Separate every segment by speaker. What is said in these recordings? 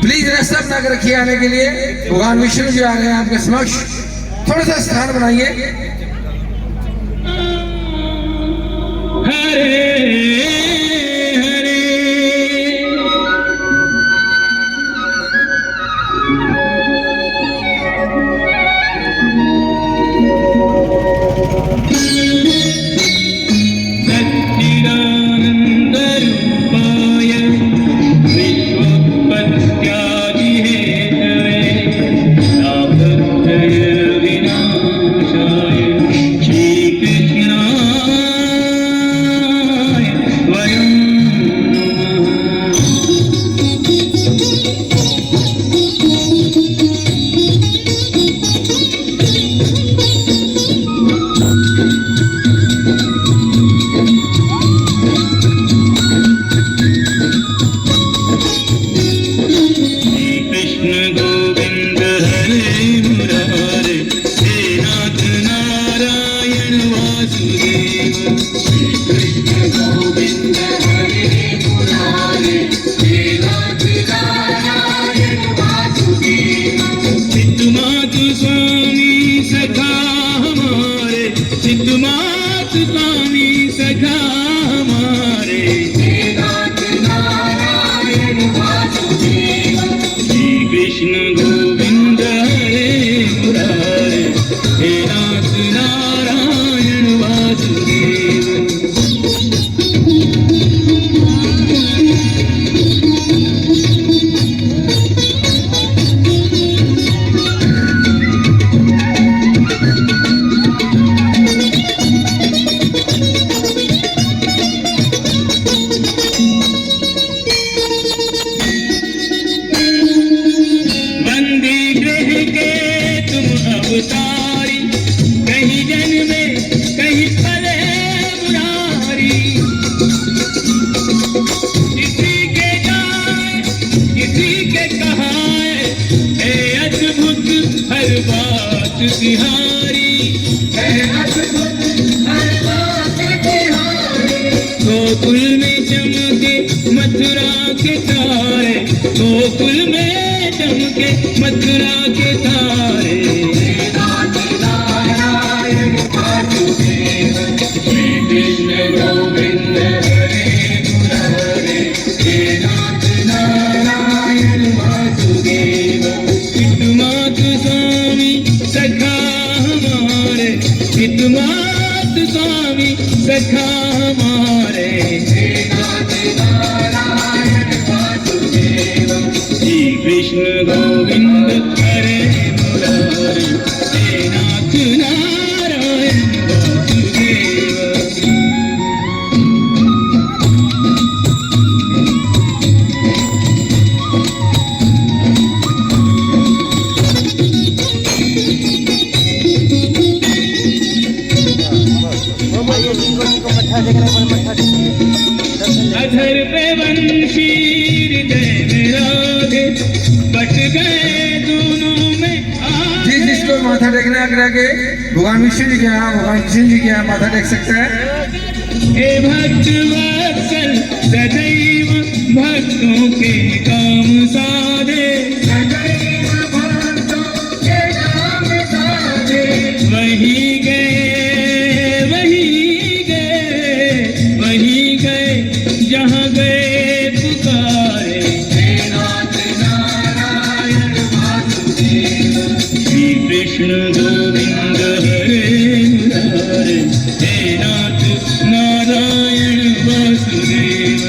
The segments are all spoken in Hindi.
Speaker 1: प्लीज रास्ता बना कर रखिए आने के लिए। भगवान विष्णु जी आ रहे हैं आपके समक्ष, थोड़ा सा स्थान बनाइए। गोकुल में चमके मथुरा के तारे, गोकुल में चमके मथुरा के तारे। श्री कृष्ण गोविंद हरे मुरारे, हे नाथ नारायण वासुदेव। हितमात स्वामी सखा हमारे, हितमात स्वामी सखा हमारे। श्री कृष्ण गोविंद हरे मुरारे, हे नाथ नारायण वासुदेव। अधर पे बंशी हृदय में राधे, बट गए दोनों में।
Speaker 2: जिस जिसको माथा टेकना आग्रह के भगवान विष्णु जी के यहाँ, भगवान कृष्ण जी के यहाँ माथा टेक सकता है।
Speaker 1: हे भक्त वत्सल सदैव भक्तों के काम साधे, वही गए जहाँ गए पुकारे। श्री कृष्ण गोविंद हरे मुरारे, हे नाथ नारायण वासुदेव।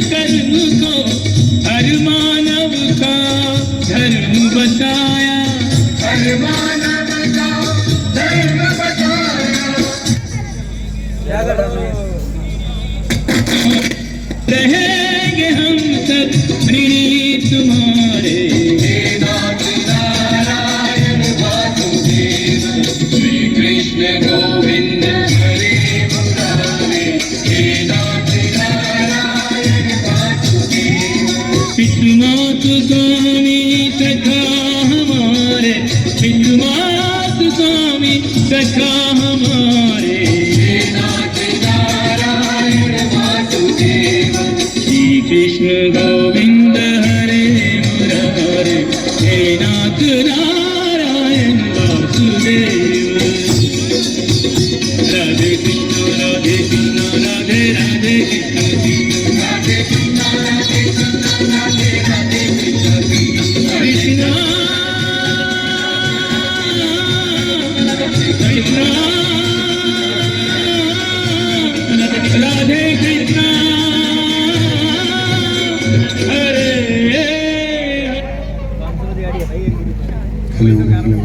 Speaker 1: कर्म को
Speaker 3: हर मानव का धर्म बताया,
Speaker 1: हर मानव का धर्म बताया।
Speaker 3: रहेंगे हम सब ऋणी तुम्हारे।
Speaker 1: हे नाथ नारायण वासुदेव, श्री कृष्ण गोविंद हरे मुरारे। हे नाथ नारायण वासुदेव।
Speaker 3: पितृमात स्वामी सखा हमारे, पितृमात स्वामी सखा हमारे।
Speaker 1: हे नाथ नारायण वासुदेव,
Speaker 3: श्री कृष्ण गोविंद हरे मुरारे। हे नाथ नारायण वासुदेव। राधे कृष्ण राधे कृष्ण राधे राधे कृष्ण कृष्ण
Speaker 1: राधे कृष्ण राधे कृष्ण राधे राधे कृष्ण कृष्ण
Speaker 3: कृष्ण कृष्ण राधे कृष्ण हरे।
Speaker 2: हेलो